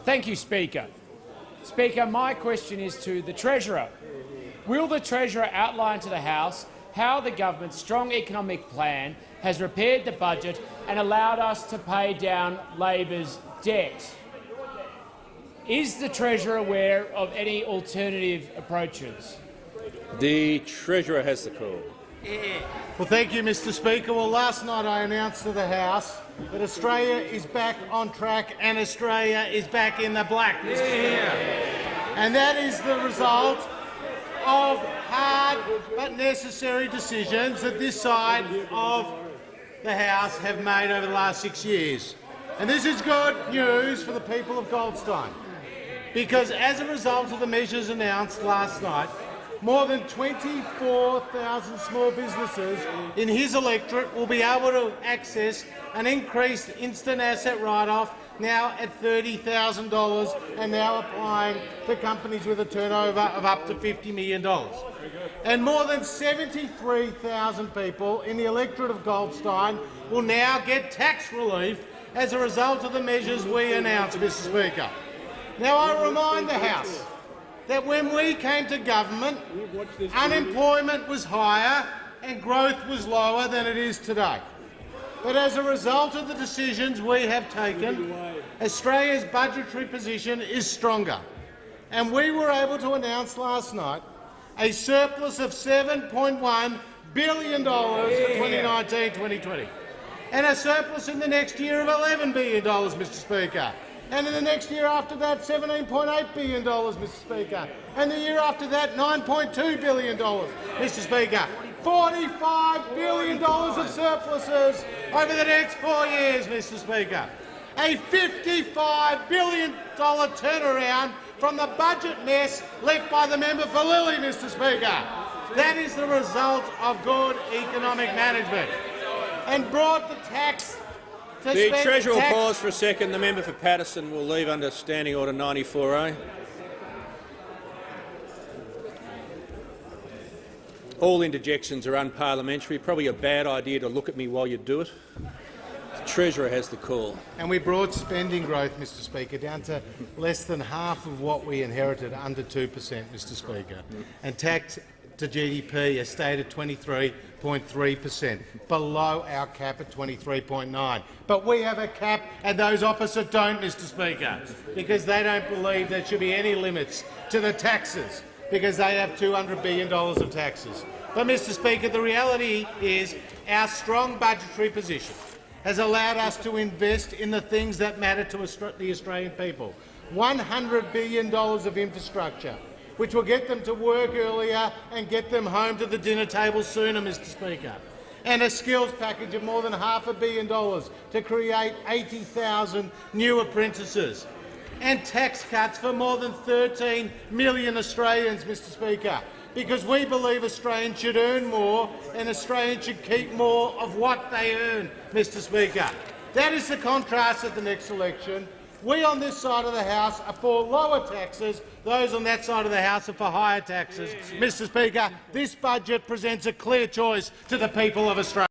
Thank you, Speaker. Speaker, my question is to the Treasurer. Will the Treasurer outline to the House how the government's strong economic plan has repaired the budget and allowed us to pay down Labor's debt? Is the Treasurer aware of any alternative approaches? The Treasurer has the call. Well, thank you, Mr. Speaker. Well, last night I announced to the House that Australia is back on track and Australia is back in the black, Mr. Speaker. And that is the result of hard but necessary decisions that this side of the House have made over the last 6 years. And this is good news for the people of Goldstein, because as a result of the measures announced last night, more than 24,000 small businesses in his electorate will be able to access an increased instant asset write-off, now at $30,000, and now applying to companies with a turnover of up to $50 million. And more than 73,000 people in the electorate of Goldstein will now get tax relief as a result of the measures we announced, Mr. Speaker. Now, I remind the House that when we came to government, unemployment was higher and growth was lower than it is today. But as a result of the decisions we have taken, Australia's budgetary position is stronger. And we were able to announce last night a surplus of $7.1 billion for 2019-2020, and a surplus in the next year of $11 billion, Mr. Speaker. And in the next year after that, $17.8 billion, Mr. Speaker. And the year after that, $9.2 billion, Mr. Speaker. $45 billion of surpluses over the next 4 years, Mr. Speaker. A $55 billion turnaround from the budget mess left by the member for Lilly, Mr. Speaker. That is the result of good economic management. And brought the tax. The Treasurer will pause for a second. The member for Patterson will leave under Standing Order 94A. All interjections are unparliamentary. Probably a bad idea to look at me while you do it. The Treasurer has the call. And we brought spending growth, Mr. Speaker, down to less than half of what we inherited, under 2%, Mr. Speaker. And tax to GDP, a stated 23.3%, below our cap at 23.9. But we have a cap and those opposite don't, Mr. Speaker, because they don't believe there should be any limits to the taxes, because they have $200 billion of taxes. But, Mr. Speaker, the reality is our strong budgetary position has allowed us to invest in the things that matter to the Australian people. $100 billion of infrastructure, which will get them to work earlier and get them home to the dinner table sooner, Mr. Speaker. And a skills package of more than $500 million to create 80,000 new apprentices. And tax cuts for more than 13 million Australians, Mr. Speaker, because we believe Australians should earn more and Australians should keep more of what they earn, Mr. Speaker. That is the contrast at the next election. We on this side of the House are for lower taxes. Those on that side of the House are for higher taxes. Mr. Speaker, this budget presents a clear choice to the people of Australia.